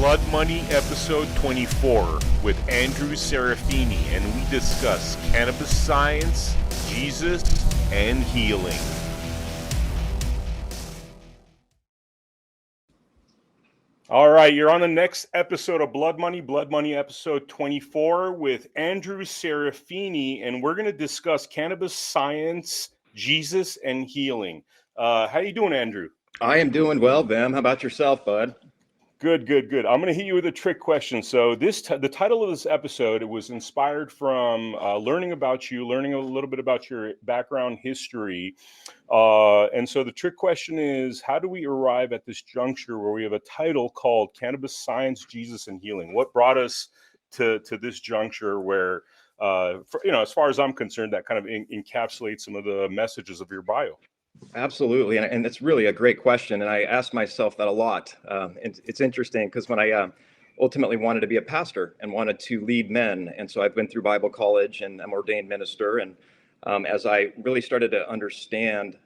Blood Money episode 24 with Andrew Serafini, and we discuss cannabis science, Jesus, and healing. All right, you're on the next episode of Blood Money episode 24 with Andrew Serafini, and we're going to discuss cannabis science, Jesus, and healing. How you doing, Andrew? I am doing well, Bim. How about yourself, bud? Good. I'm going to hit you with a trick question. So the title of this episode, it was inspired from learning about you, learning a little bit about your background history. And so the trick question is, how do we arrive at this juncture where we have a title called Cannabis Science, Jesus, and Healing? What brought us to this juncture where, as far as I'm concerned, that kind of encapsulates some of the messages of your bio? Absolutely. And it's really a great question. And I ask myself that a lot. It's interesting because when I ultimately wanted to be a pastor and wanted to lead men, and so I've been through Bible college and I'm ordained minister. And as I really started to understand,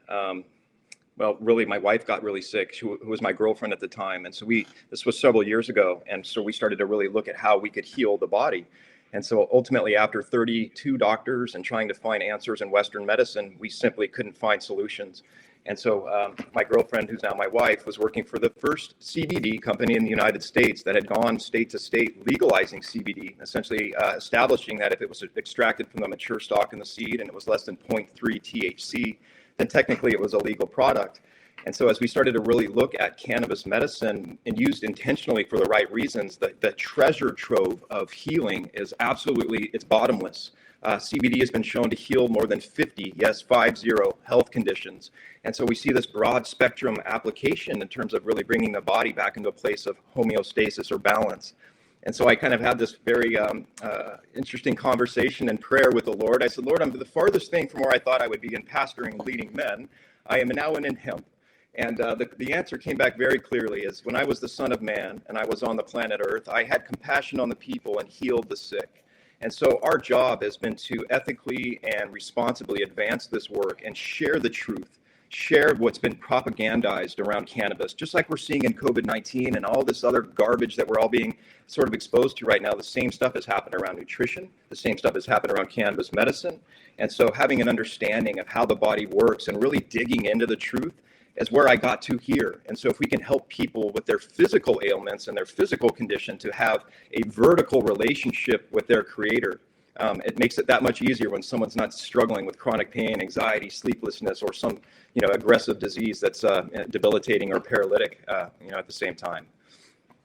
really, my wife got really sick, who was my girlfriend at the time. And so this was several years ago. And so we started to really look at how we could heal the body. And so ultimately, after 32 doctors and trying to find answers in Western medicine, we simply couldn't find solutions. And so my girlfriend, who's now my wife, was working for the first CBD company in the United States that had gone state to state legalizing CBD, essentially establishing that if it was extracted from the mature stalk in the seed and it was less than 0.3 THC, then technically it was a legal product. And so as we started to really look at cannabis medicine and used intentionally for the right reasons, the treasure trove of healing is absolutely, it's bottomless. CBD has been shown to heal more than 50 health conditions. And so we see this broad spectrum application in terms of really bringing the body back into a place of homeostasis or balance. And so I kind of had this very interesting conversation and prayer with the Lord. I said, Lord, I'm the farthest thing from where I thought I would be in pastoring and leading men. I am now in hemp. And the answer came back very clearly is when I was the Son of Man and I was on the planet Earth, I had compassion on the people and healed the sick. And so our job has been to ethically and responsibly advance this work and share the truth, share what's been propagandized around cannabis, just like we're seeing in COVID-19 and all this other garbage that we're all being sort of exposed to right now. The same stuff has happened around nutrition. The same stuff has happened around cannabis medicine. And so having an understanding of how the body works and really digging into the truth is where I got to here. And so if we can help people with their physical ailments and their physical condition to have a vertical relationship with their creator, it makes it that much easier when someone's not struggling with chronic pain, anxiety, sleeplessness, or some aggressive disease that's debilitating or paralytic at the same time.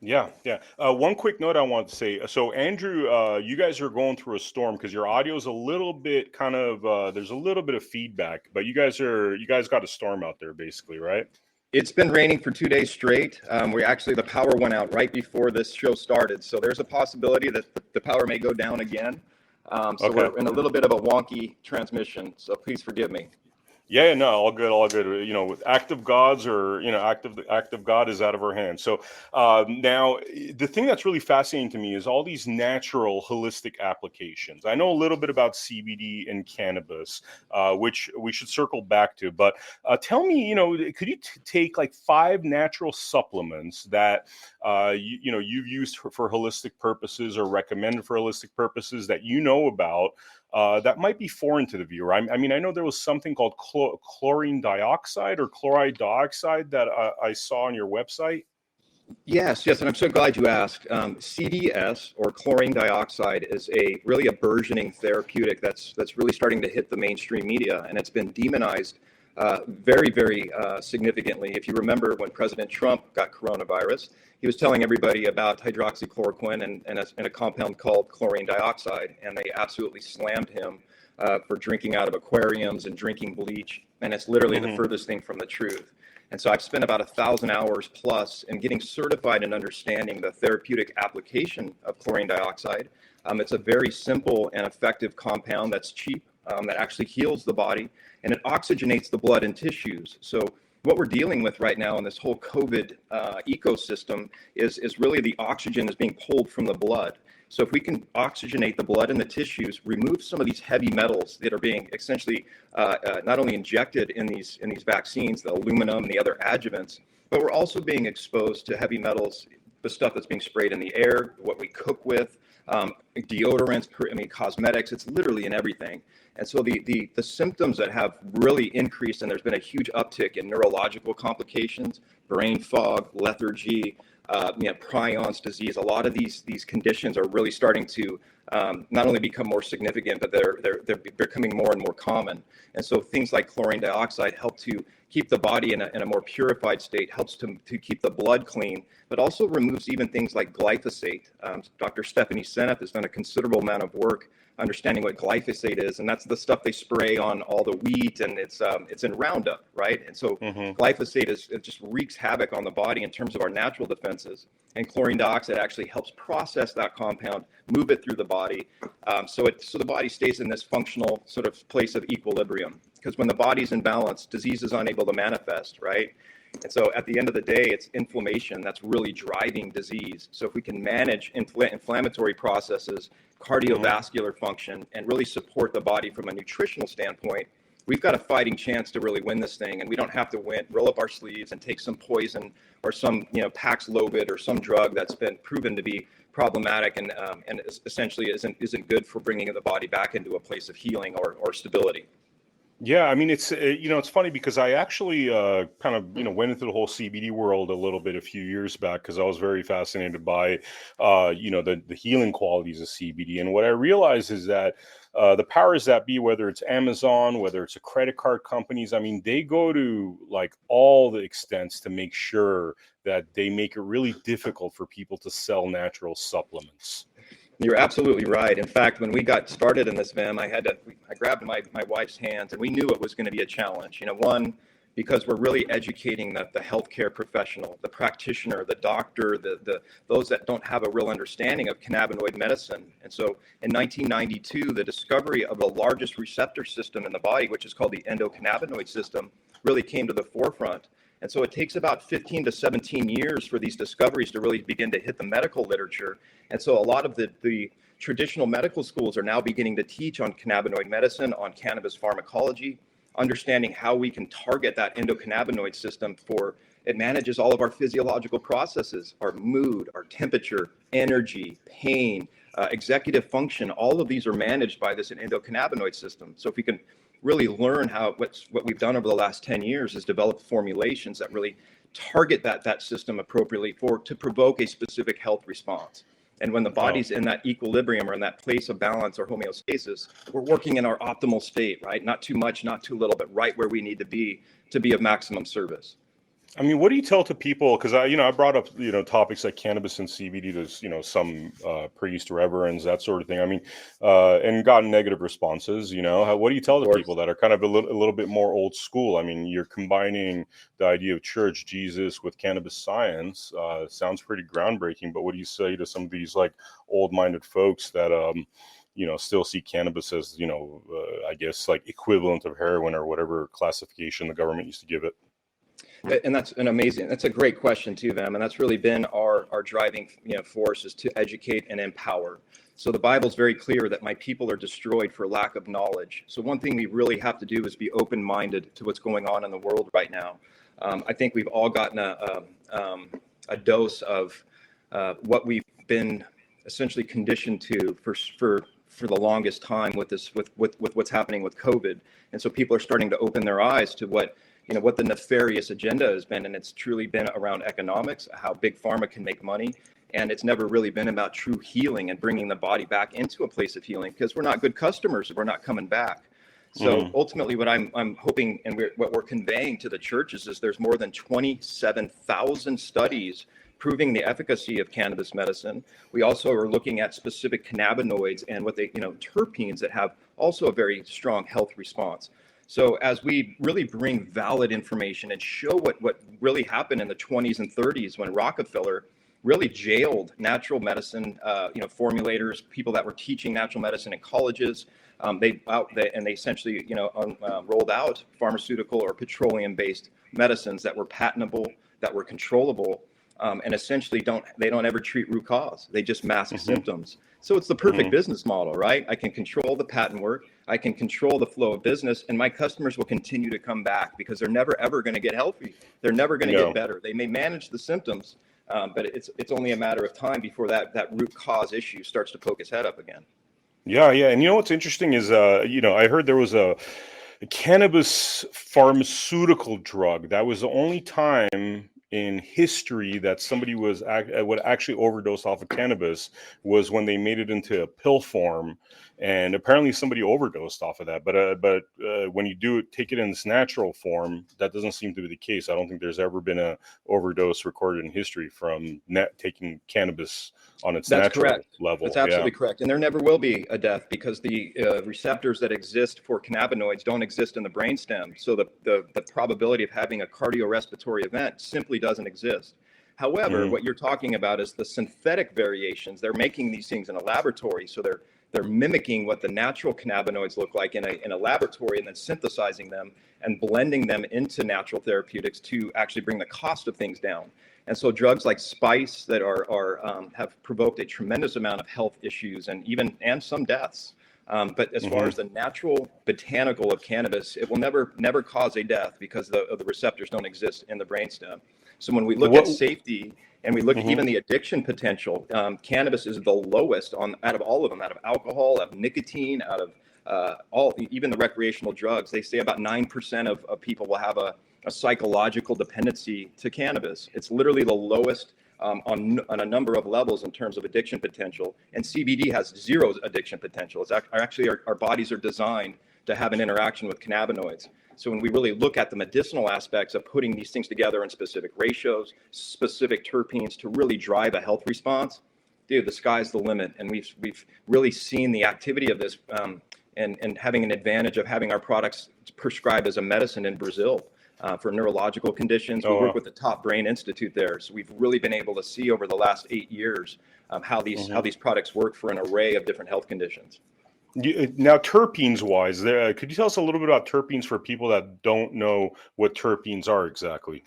Yeah. One quick note I want to say. So, Andrew, you guys are going through a storm because your audio is a little bit there's a little bit of feedback, but you guys got a storm out there, basically, right? It's been raining for 2 days straight. The power went out right before this show started. So there's a possibility that the power may go down again. Okay. We're in a little bit of a wonky transmission. So please forgive me. Yeah, no, all good. With active gods or, active God is out of our hands. So now the thing that's really fascinating to me is all these natural holistic applications. I know a little bit about CBD and cannabis, which we should circle back to. But tell me, could you take like 5 natural supplements that, you've used for holistic purposes or recommended for holistic purposes that you know about? That might be foreign to the viewer. I mean, I know there was something called chlorine dioxide or chloride dioxide that I saw on your website. Yes, and I'm so glad you asked. CDS or chlorine dioxide is really a burgeoning therapeutic that's really starting to hit the mainstream media, and it's been demonized very, very significantly. If you remember when President Trump got coronavirus, he was telling everybody about hydroxychloroquine and a compound called chlorine dioxide, and they absolutely slammed him for drinking out of aquariums and drinking bleach, and it's literally the furthest thing from the truth. And so I've spent about 1,000 hours plus in getting certified and understanding the therapeutic application of chlorine dioxide. It's a very simple and effective compound that's cheap, that actually heals the body, and it oxygenates the blood and tissues. So what we're dealing with right now in this whole COVID ecosystem is really the oxygen is being pulled from the blood. So if we can oxygenate the blood and the tissues, remove some of these heavy metals that are being essentially not only injected in these vaccines, the aluminum and the other adjuvants, but we're also being exposed to heavy metals the stuff that's being sprayed in the air, what we cook with, deodorants, cosmetics. It's literally in everything. And so the symptoms that have really increased, and there's been a huge uptick in neurological complications, brain fog, lethargy, prions disease. A lot of these conditions are really starting to not only become more significant, but they're becoming more and more common. And so things like chlorine dioxide help to keep the body in a more purified state, helps to keep the blood clean, but also removes even things like glyphosate. Dr. Stephanie Seneff has done a considerable amount of work understanding what glyphosate is, and that's the stuff they spray on all the wheat, and it's in Roundup, right? And so glyphosate it just wreaks havoc on the body in terms of our natural defenses, and chlorine dioxide actually helps process that compound, move it through the body, so the body stays in this functional sort of place of equilibrium. Because when the body's in balance, disease is unable to manifest, right? And so at the end of the day, it's inflammation that's really driving disease. So if we can manage inflammatory processes, cardiovascular function, and really support the body from a nutritional standpoint, we've got a fighting chance to really win this thing. And we don't have to roll up our sleeves and take some poison or some, Paxlovid or some drug that's been proven to be problematic and essentially isn't good for bringing the body back into a place of healing or stability. Yeah, I mean, it's funny because I actually kind of went into the whole CBD world a little bit a few years back because I was very fascinated by the healing qualities of CBD, and what I realized is that the powers that be, whether it's Amazon, whether it's a credit card companies, I mean, they go to like all the extents to make sure that they make it really difficult for people to sell natural supplements. You're absolutely right. In fact, when we got started in this, Vim, I grabbed my wife's hands, and we knew it was going to be a challenge. One, because we're really educating the healthcare professional, the practitioner, the doctor, those that don't have a real understanding of cannabinoid medicine. And so in 1992, the discovery of the largest receptor system in the body, which is called the endocannabinoid system, really came to the forefront. And so it takes about 15 to 17 years for these discoveries to really begin to hit the medical literature. And so a lot of the traditional medical schools are now beginning to teach on cannabinoid medicine, on cannabis pharmacology, understanding how we can target that endocannabinoid system it manages all of our physiological processes, our mood, our temperature, energy, pain, executive function. All of these are managed by this endocannabinoid system. So if we can really learn what we've done over the last 10 years is develop formulations that really target that system appropriately to provoke a specific health response. And when the body's in that equilibrium or in that place of balance or homeostasis, we're working in our optimal state, right? Not too much, not too little, but right where we need to be of maximum service. I mean, what do you tell to people? Because I brought up topics like cannabis and CBD to some priests, reverends, that sort of thing. I mean, and gotten negative responses. What do you tell the people that are kind of a little bit more old school? I mean, you're combining the idea of church, Jesus, with cannabis science. Sounds pretty groundbreaking. But what do you say to some of these like old-minded folks that still see cannabis as I guess like equivalent of heroin or whatever classification the government used to give it? And that's a great question too, Vam. And that's really been our driving force, is to educate and empower. So the Bible's very clear that my people are destroyed for lack of knowledge. So one thing we really have to do is be open-minded to what's going on in the world right now. I think we've all gotten a dose of what we've been essentially conditioned to for the longest time with what's happening with COVID. And so people are starting to open their eyes to what the nefarious agenda has been, and it's truly been around economics, how big pharma can make money, and it's never really been about true healing and bringing the body back into a place of healing, because we're not good customers if we're not coming back. So ultimately, what I'm hoping and what we're conveying to the churches is there's more than 27,000 studies proving the efficacy of cannabis medicine. We also are looking at specific cannabinoids and terpenes that have also a very strong health response. So as we really bring valid information and show what really happened in the 20s and 30s when Rockefeller really jailed natural medicine, formulators, people that were teaching natural medicine in colleges, they essentially, rolled out pharmaceutical or petroleum-based medicines that were patentable, that were controllable, and essentially they don't ever treat root cause. They just mask symptoms. So it's the perfect business model, right? I can control the patent work, I can control the flow of business, and my customers will continue to come back because they're never ever going to get healthy. They're never going to get better. They may manage the symptoms, but it's only a matter of time before that root cause issue starts to poke its head up again. Yeah, yeah. And you know what's interesting is, I heard there was a cannabis pharmaceutical drug. That was the only time in history that somebody would actually overdose off of cannabis, was when they made it into a pill form, and apparently somebody overdosed off of that. But when you take it in its natural form, that doesn't seem to be the case. I don't think there's ever been a overdose recorded in history from taking cannabis on its That's natural correct. level. That's absolutely correct. And there never will be a death, because the receptors that exist for cannabinoids don't exist in the brainstem. So the probability of having a cardiorespiratory event simply doesn't exist. However, what you're talking about is the synthetic variations. They're making these things in a laboratory. So they're mimicking what the natural cannabinoids look like in a laboratory, and then synthesizing them and blending them into natural therapeutics to actually bring the cost of things down. And so drugs like spice that have provoked a tremendous amount of health issues and some deaths. But as far as the natural botanical of cannabis, it will never cause a death, because the receptors don't exist in the brainstem. So when we look at safety and we look at even the addiction potential, cannabis is the lowest out of all of them, out of alcohol, out of nicotine, out of even the recreational drugs. They say about 9% of people will have a psychological dependency to cannabis. It's literally the lowest on a number of levels in terms of addiction potential, and CBD has zero addiction potential. It's actually our bodies are designed to have an interaction with cannabinoids. So when we really look at the medicinal aspects of putting these things together in specific ratios, specific terpenes to really drive a health response, dude, the sky's the limit. And we've really seen the activity of this and having an advantage of having our products prescribed as a medicine in Brazil. For neurological conditions. We work with the top brain institute there. So we've really been able to see over the last 8 years how these products work for an array of different health conditions. Now, terpenes wise, could you tell us a little bit about terpenes for people that don't know what terpenes are exactly?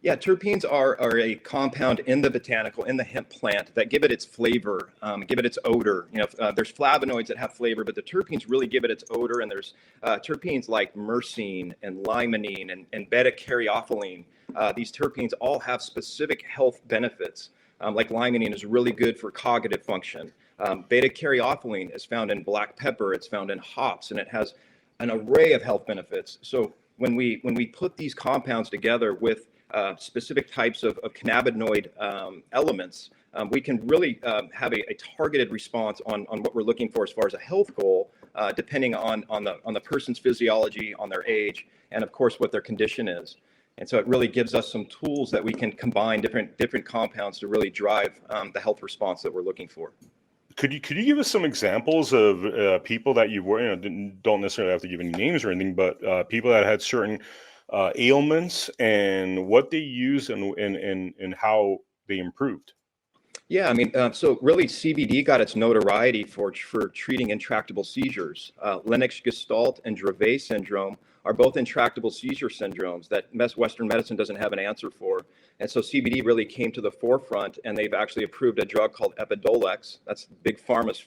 Yeah, terpenes are a compound in the botanical, in the hemp plant, that give it its flavor, give it its odor. There's flavonoids that have flavor, but the terpenes really give it its odor. And there's terpenes like myrcene and limonene and beta-caryophyllene. These terpenes all have specific health benefits. Like limonene is really good for cognitive function. Beta-caryophyllene is found in black pepper. It's found in hops, and it has an array of health benefits. So when we put these compounds together with specific types of cannabinoid elements, we can really have a targeted response on what we're looking for as far as a health goal, depending on the person's physiology, on their age, and of course what their condition is. And so it really gives us some tools that we can combine different compounds to really drive the health response that we're looking for. Could you give us some examples of people that you were, don't necessarily have to give any names or anything, but people that had certain ailments and what they used and how they improved? Yeah, I mean, so really CBD got its notoriety for treating intractable seizures. Lennox-Gastaut and Dravet syndrome are both intractable seizure syndromes that Western medicine doesn't have an answer for. And so CBD really came to the forefront, and they've actually approved a drug called Epidiolex. That's Big Pharma's,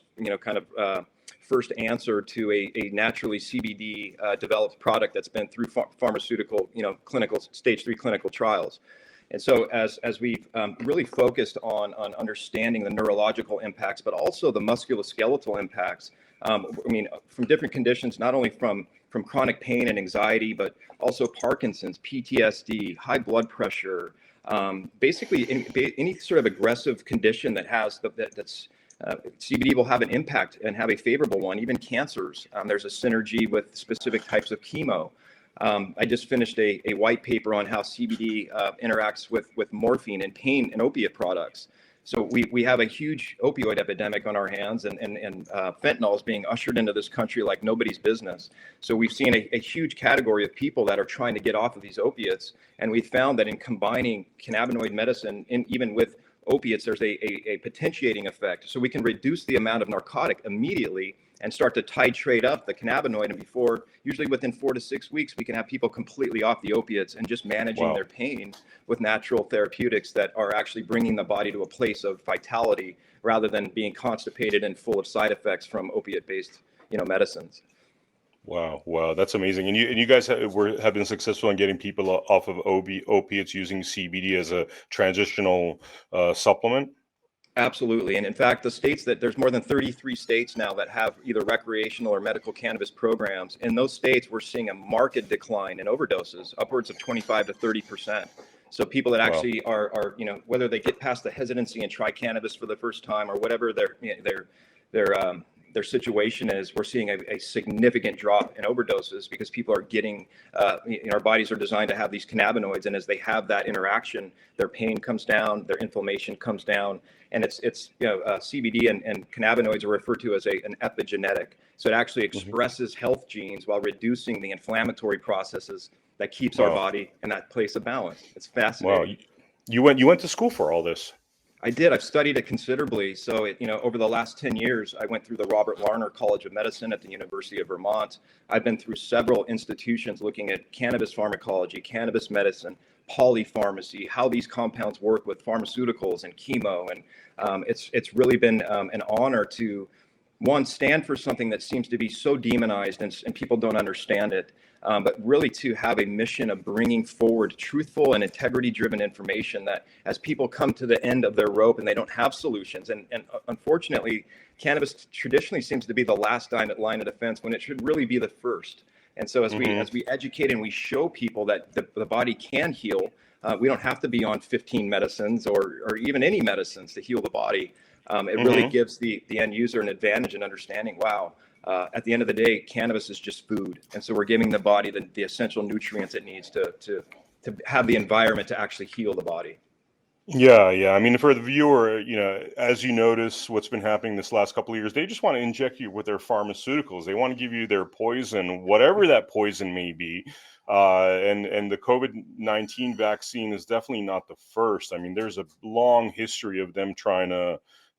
first answer to a naturally CBD developed product that's been through pharmaceutical, clinical stage 3 clinical trials. And so as we've really focused on understanding the neurological impacts, but also the musculoskeletal impacts, from different conditions, not only from chronic pain and anxiety, but also Parkinson's, PTSD, high blood pressure, basically any sort of aggressive condition that has that's CBD will have an impact and have a favorable one. Even cancers, there's a synergy with specific types of chemo. I just finished a white paper on how CBD interacts with morphine and pain and opiate products. So we have a huge opioid epidemic on our hands, and fentanyl is being ushered into this country like nobody's business. So we've seen a huge category of people that are trying to get off of these opiates, and we found that in combining cannabinoid medicine, even with opiates, there's a potentiating effect. So we can reduce the amount of narcotic immediately and start to titrate up the cannabinoid, and usually within 4 to 6 weeks, we can have people completely off the opiates and just managing their pain with natural therapeutics that are actually bringing the body to a place of vitality rather than being constipated and full of side effects from opiate-based, medicines. Wow, that's amazing. And you guys have been successful in getting people off of opiates using CBD as a transitional supplement. Absolutely. And in fact, there's more than 33 states now that have either recreational or medical cannabis programs. In those states, we're seeing a marked decline in overdoses, upwards of 25 to 30%. So people that Wow. actually are, whether they get past the hesitancy and try cannabis for the first time or whatever their situation is, we're seeing a significant drop in overdoses because people are getting, our bodies are designed to have these cannabinoids. And as they have that interaction, their pain comes down, their inflammation comes down. And CBD and cannabinoids are referred to as an epigenetic. So it actually expresses health genes while reducing the inflammatory processes that keeps our Wow. body in that place of balance. It's Wow. fascinating. You went to school for all this. I did. I've studied it considerably. So, over the last 10 years, I went through the Robert Larner College of Medicine at the University of Vermont. I've been through several institutions looking at cannabis pharmacology, cannabis medicine, polypharmacy, how these compounds work with pharmaceuticals and chemo. And it's really been an honor to, one, stand for something that seems to be so demonized and people don't understand it. But really to have a mission of bringing forward truthful and integrity-driven information that as people come to the end of their rope and they don't have solutions, and unfortunately, cannabis traditionally seems to be the last line of defense when it should really be the first. And so as we educate and we show people that the body can heal, we don't have to be on 15 medicines or even any medicines to heal the body. It really gives the end user an advantage in understanding, wow, at the end of the day, cannabis is just food. And so we're giving the body the essential nutrients it needs to have the environment to actually heal the body. Yeah. I mean, for the viewer, as you notice what's been happening this last couple of years, they just want to inject you with their pharmaceuticals. They want to give you their poison, whatever that poison may be. And the COVID-19 vaccine is definitely not the first. I mean, there's a long history of them trying to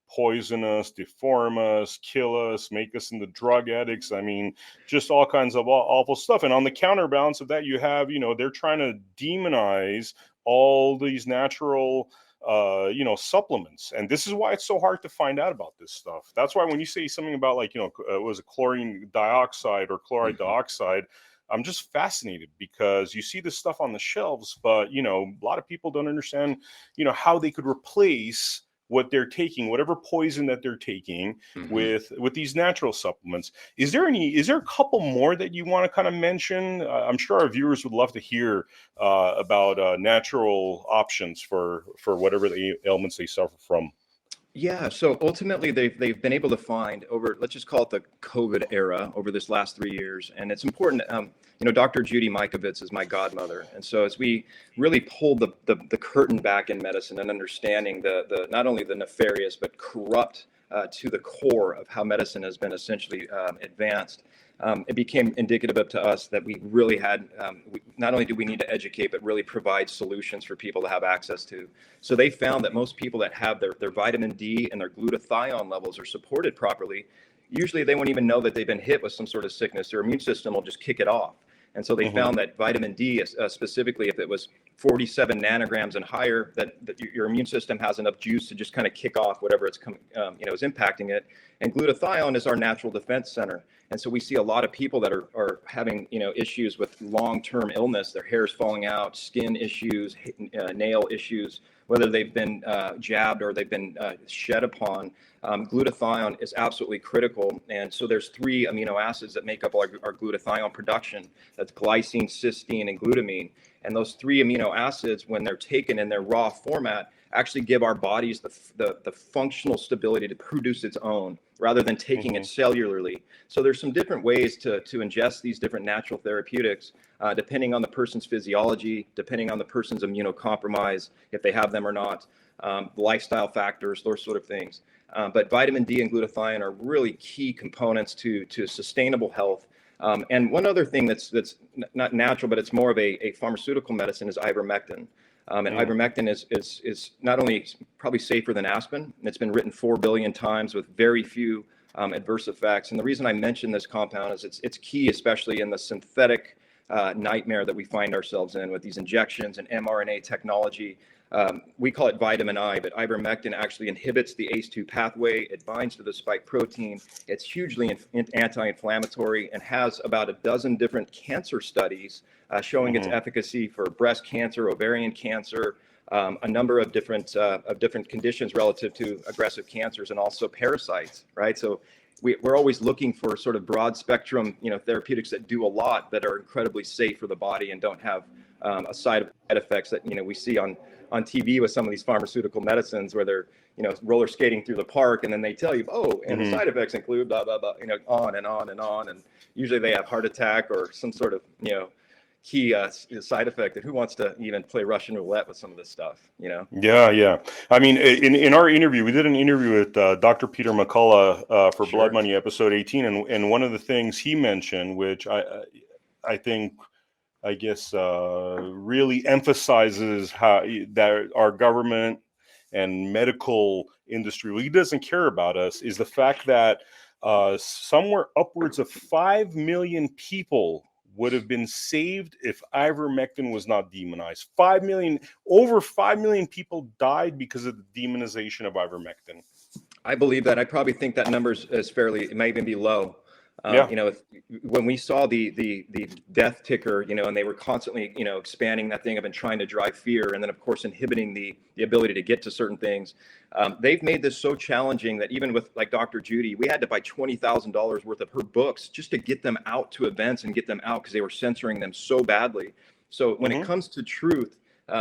poison us, deform us, kill us, make us into drug addicts. I mean, just all kinds of awful stuff. And on the counterbalance of that, you have, they're trying to demonize all these natural supplements. And this is why it's so hard to find out about this stuff. That's why when you say something about was it chlorine dioxide or chloride dioxide, I'm just fascinated because you see this stuff on the shelves, but a lot of people don't understand, how they could replace what they're taking, whatever poison that they're taking with these natural supplements. Is there a couple more that you want to kind of mention? I'm sure our viewers would love to hear about natural options for whatever the ailments they suffer from. Yeah, so ultimately they've been able to find over, let's just call it the COVID era, over this last 3 years. And it's important, Dr. Judy Mikovits is my godmother. And so as we really pulled the curtain back in medicine and understanding the not only the nefarious, but corrupt to the core of how medicine has been essentially advanced, it became indicative to us that we really had, not only do we need to educate, but really provide solutions for people to have access to. So they found that most people that have their vitamin D and their glutathione levels are supported properly, usually they won't even know that they've been hit with some sort of sickness. Their immune system will just kick it off. And so they found that vitamin D, specifically if it was 47 nanograms and higher, that your immune system has enough juice to just kind of kick off whatever is impacting it. And glutathione is our natural defense center. And so we see a lot of people that are having issues with long-term illness. Their hair is falling out, skin issues, nail issues, whether they've been jabbed or they've been shed upon. Glutathione is absolutely critical. And so there's 3 amino acids that make up our glutathione production. That's glycine, cysteine, and glutamine. And those 3 amino acids, when they're taken in their raw format, actually give our bodies the functional stability to produce its own rather than taking it cellularly. So there's some different ways to ingest these different natural therapeutics, depending on the person's physiology, depending on the person's immunocompromise, if they have them or not, lifestyle factors, those sort of things. But vitamin D and glutathione are really key components to sustainable health. And one other thing that's not natural, but it's more of a pharmaceutical medicine is ivermectin. And ivermectin is not only probably safer than aspirin, it's been written 4 billion times with very few adverse effects. And the reason I mention this compound is it's key, especially in the synthetic nightmare that we find ourselves in with these injections and mRNA technology. we call it vitamin I, but ivermectin actually inhibits the ACE2 pathway. It binds to the spike protein. It's hugely anti-inflammatory and has about a dozen different cancer studies showing its efficacy for breast cancer, ovarian cancer, a number of different conditions relative to aggressive cancers and also parasites, right? So we're always looking for sort of broad spectrum, therapeutics that do a lot, that are incredibly safe for the body and don't have side effects that we see on TV with some of these pharmaceutical medicines where they're roller skating through the park and then they tell you, and the side effects include blah blah blah, on and on and on, and usually they have heart attack or some sort of key side effect. That who wants to even play Russian roulette with some of this stuff, Yeah. I mean, in our interview, we did an interview with Dr. Peter McCullough for Blood Money episode 18, and one of the things he mentioned, which I think, I guess, really emphasizes how that our government and medical industry really doesn't care about us, is the fact that somewhere upwards of 5 million people would have been saved if ivermectin was not demonized. Over 5 million people died because of the demonization of ivermectin. I believe that. I probably think that number is fairly, it might even be low. When we saw the death ticker, and they were constantly, expanding that thing and trying to drive fear, and then of course inhibiting the ability to get to certain things. They've made this so challenging that even with like Dr. Judy, we had to buy $20,000 worth of her books just to get them out to events and get them out because they were censoring them so badly. So when it comes to truth,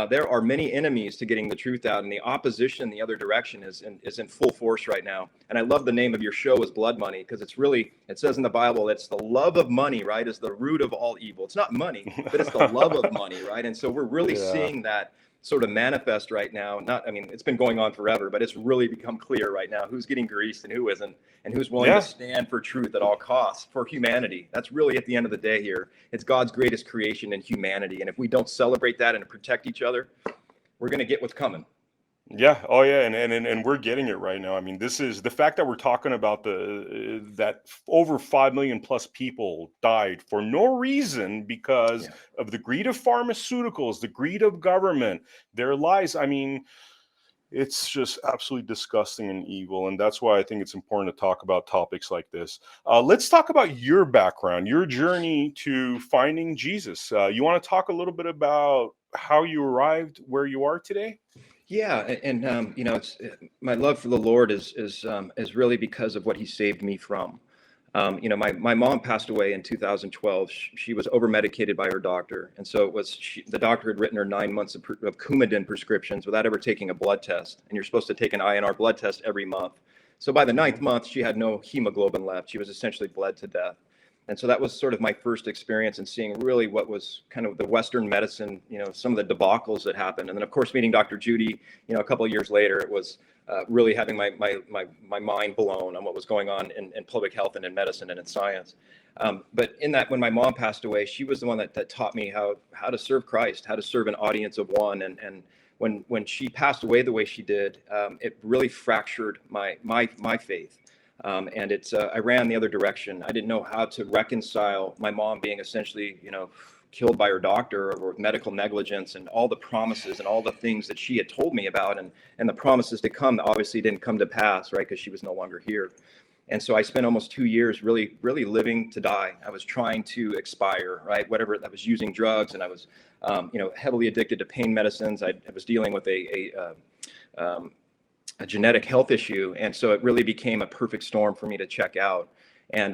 there are many enemies to getting the truth out, and the opposition the other direction is in full force right now. And I love the name of your show is Blood Money, because it says in the Bible, it's the love of money, right, is the root of all evil. It's not money, but it's the love of money, right? And so we're really seeing that sort of manifest right now. It's been going on forever, but it's really become clear right now who's getting greased and who isn't, and who's willing to stand for truth at all costs for humanity. That's really at the end of the day here. It's God's greatest creation in humanity. And if we don't celebrate that and protect each other, we're going to get what's coming. Yeah. Oh, yeah. And we're getting it right now. I mean, this is the fact that we're talking about that over 5 million plus people died for no reason because of the greed of pharmaceuticals, the greed of government, their lies. I mean, it's just absolutely disgusting and evil. And that's why I think it's important to talk about topics like this. Let's talk about your background, your journey to finding Jesus. You want to talk a little bit about how you arrived where you are today? Yeah, and it's my love for the Lord is really because of what He saved me from. My mom passed away in 2012. She was over medicated by her doctor, and so the doctor had written her 9 months of Coumadin prescriptions without ever taking a blood test. And you're supposed to take an INR blood test every month. So by the 9th month, she had no hemoglobin left. She was essentially bled to death. And so that was sort of my first experience in seeing really what was kind of the Western medicine, some of the debacles that happened. And then, of course, meeting Dr. Judy, a couple of years later, it was really having my mind blown on what was going on in public health and in medicine and in science. But in that, when my mom passed away, she was the one that taught me how to serve Christ, how to serve an audience of one. And when she passed away the way she did, it really fractured my faith. And I ran the other direction. I didn't know how to reconcile my mom being essentially, killed by her doctor or medical negligence, and all the promises and all the things that she had told me about, and the promises to come that obviously didn't come to pass, right? Because she was no longer here. And so I spent almost 2 years really living to die. I was trying to expire, right? Whatever, I was using drugs, and I was, heavily addicted to pain medicines. I was dealing with a genetic health issue. And so it really became a perfect storm for me to check out. And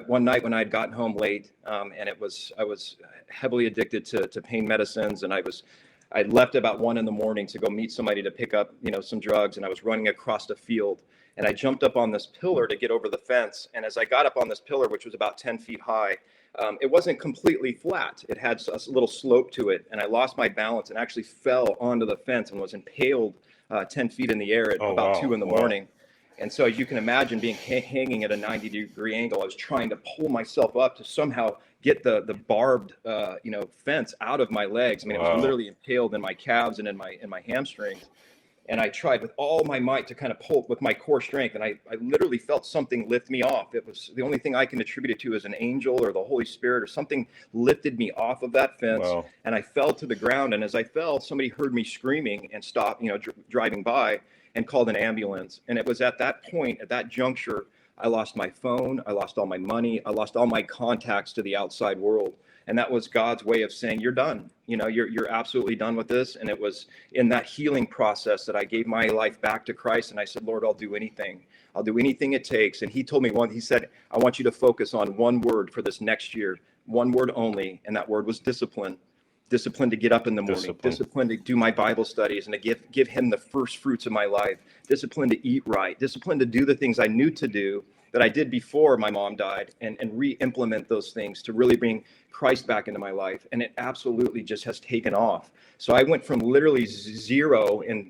one night when I had gotten home late, and I was heavily addicted to pain medicines, and I left about 1 a.m. to go meet somebody to pick up, some drugs. And I was running across the field, and I jumped up on this pillar to get over the fence. And as I got up on this pillar, which was about 10 feet high, it wasn't completely flat. It had a little slope to it. And I lost my balance and actually fell onto the fence and was impaled 10 feet in the air at about 2 a.m. And so as you can imagine, being hanging at a 90-degree angle, I was trying to pull myself up to somehow get the barbed, fence out of my legs. I mean, it was literally impaled in my calves and in my hamstrings. And I tried with all my might to kind of pull with my core strength. And I literally felt something lift me off. It was the only thing I can attribute it to as an angel or the Holy Spirit or something lifted me off of that fence. Wow. And I fell to the ground. And as I fell, somebody heard me screaming and stopped, driving by and called an ambulance. And it was at that point, at that juncture, I lost my phone. I lost all my money. I lost all my contacts to the outside world. And that was God's way of saying, you're done. You're absolutely done with this. And it was in that healing process that I gave my life back to Christ. And I said, Lord, I'll do anything. I'll do anything it takes. And he told me he said, I want you to focus on one word for this next year, one word only. And that word was discipline. Discipline to get up in the morning, discipline to do my Bible studies and to give him the first fruits of my life, discipline to eat right, discipline to do the things I knew to do that I did before my mom died, and re-implement those things to really bring Christ back into my life. And it absolutely just has taken off. So I went from literally zero in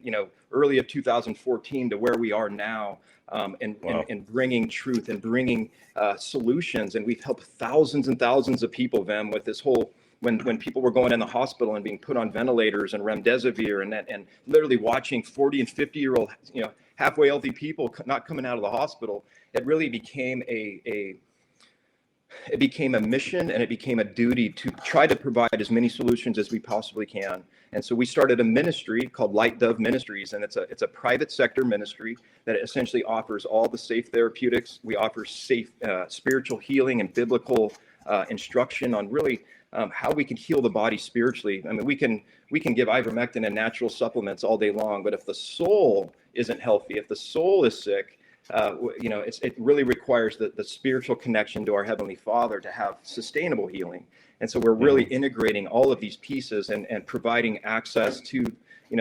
early of 2014 to where we are now, and bringing truth and bringing solutions. And we've helped thousands and thousands of people, Vem, with this whole when people were going in the hospital and being put on ventilators and remdesivir and literally watching 40 and 50-year-old, halfway healthy people not coming out of the hospital. It really became a mission, and it became a duty to try to provide as many solutions as we possibly can. And so we started a ministry called Light Dove Ministries, and it's a private sector ministry that essentially offers all the safe therapeutics. We offer safe spiritual healing and biblical instruction on really how we can heal the body spiritually. I mean, we can give ivermectin and natural supplements all day long, but if the soul isn't healthy, if the soul is sick, it really requires the spiritual connection to our Heavenly Father to have sustainable healing. And so we're really integrating all of these pieces and providing access to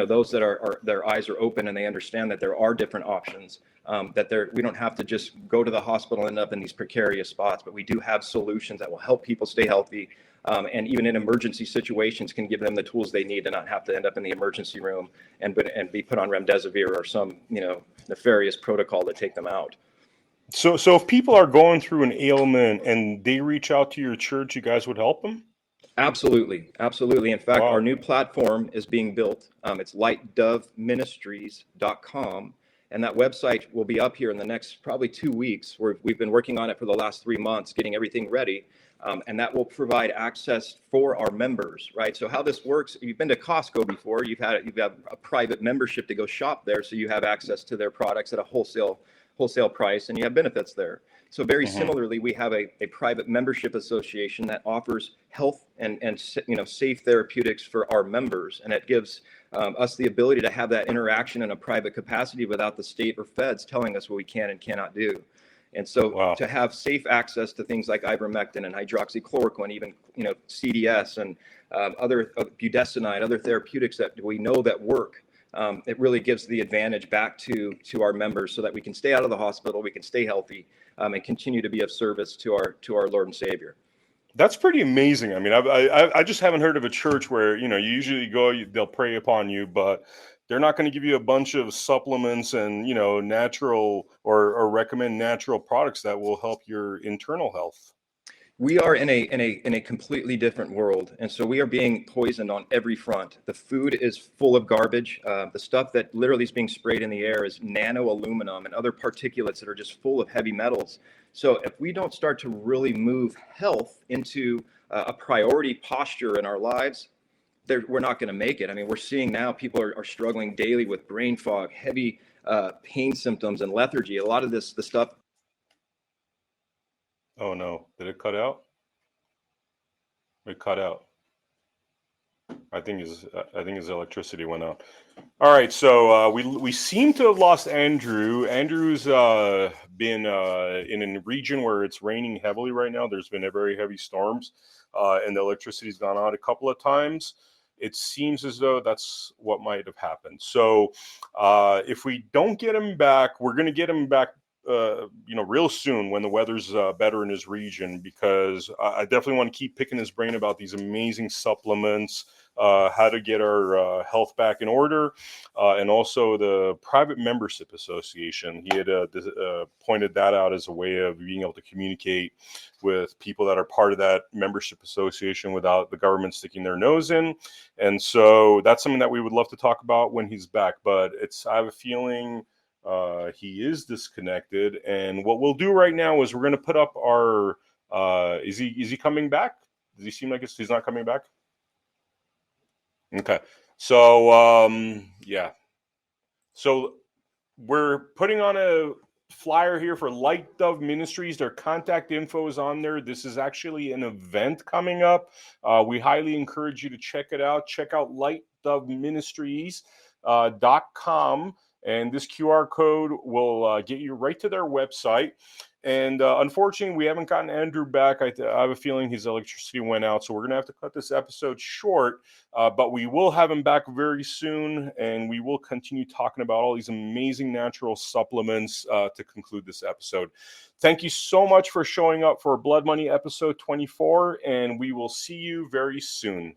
those that are their eyes are open and they understand that there are different options. We don't have to just go to the hospital and end up in these precarious spots, but we do have solutions that will help people stay healthy. And even in emergency situations can give them the tools they need to not have to end up in the emergency room and be put on remdesivir or some, nefarious protocol to take them out. So if people are going through an ailment and they reach out to your church, you guys would help them? Absolutely. Absolutely. In fact, Our new platform is being built. It's lightdoveministries.com. And that website will be up here in the next probably 2 weeks. We've been working on it for the last 3 months, getting everything ready. And that will provide access for our members, right? So how this works, you've been to Costco before, you've got a private membership to go shop there. So you have access to their products at a wholesale price, and you have benefits there. So very similarly, we have a private membership association that offers health and safe therapeutics for our members. And it gives us the ability to have that interaction in a private capacity without the state or feds telling us what we can and cannot do. And so to have safe access to things like ivermectin and hydroxychloroquine, even CDS and other budesonide, other therapeutics that we know that work, it really gives the advantage back to our members so that we can stay out of the hospital, we can stay healthy, and continue to be of service to our Lord and Savior. That's pretty amazing. I mean, I just haven't heard of a church where you usually go, they'll pray upon you, but they're not going to give you a bunch of supplements and natural or recommend natural products that will help your internal health. We are in a completely different world, and so we are being poisoned on every front. The food is full of garbage. The stuff that literally is being sprayed in the air is nano aluminum and other particulates that are just full of heavy metals. So if we don't start to really move health into a priority posture in our lives, we're not going to make it. I mean, we're seeing now people are struggling daily with brain fog, heavy pain symptoms, and lethargy. A lot of the stuff. Oh no! Did it cut out? It cut out. I think his electricity went out. All right, so we seem to have lost Andrew. Andrew's been in a region where it's raining heavily right now. There's been a very heavy storms, and the electricity's gone out a couple of times. It seems as though that's what might have happened. So if we don't get him back, we're going to get him back real soon when the weather's better in his region, because I definitely want to keep picking his brain about these amazing supplements, how to get our health back in order, and also the private membership association. He had pointed that out as a way of being able to communicate with people that are part of that membership association without the government sticking their nose in. And so that's something that we would love to talk about when he's back. But I have a feeling he is disconnected. And what we'll do right now is we're going to put up our. Is he coming back? Does he seem like he's not coming back? Okay. So yeah. So we're putting on a flyer here for Light Dove Ministries. Their contact info is on there. This is actually an event coming up. We highly encourage you to check it out. Check out lightdoveministries.com. And this QR code will get you right to their website. And unfortunately, we haven't gotten Andrew back. I have a feeling his electricity went out, so we're going to have to cut this episode short. But we will have him back very soon, and we will continue talking about all these amazing natural supplements to conclude this episode. Thank you so much for showing up for Blood Money episode 24, and we will see you very soon.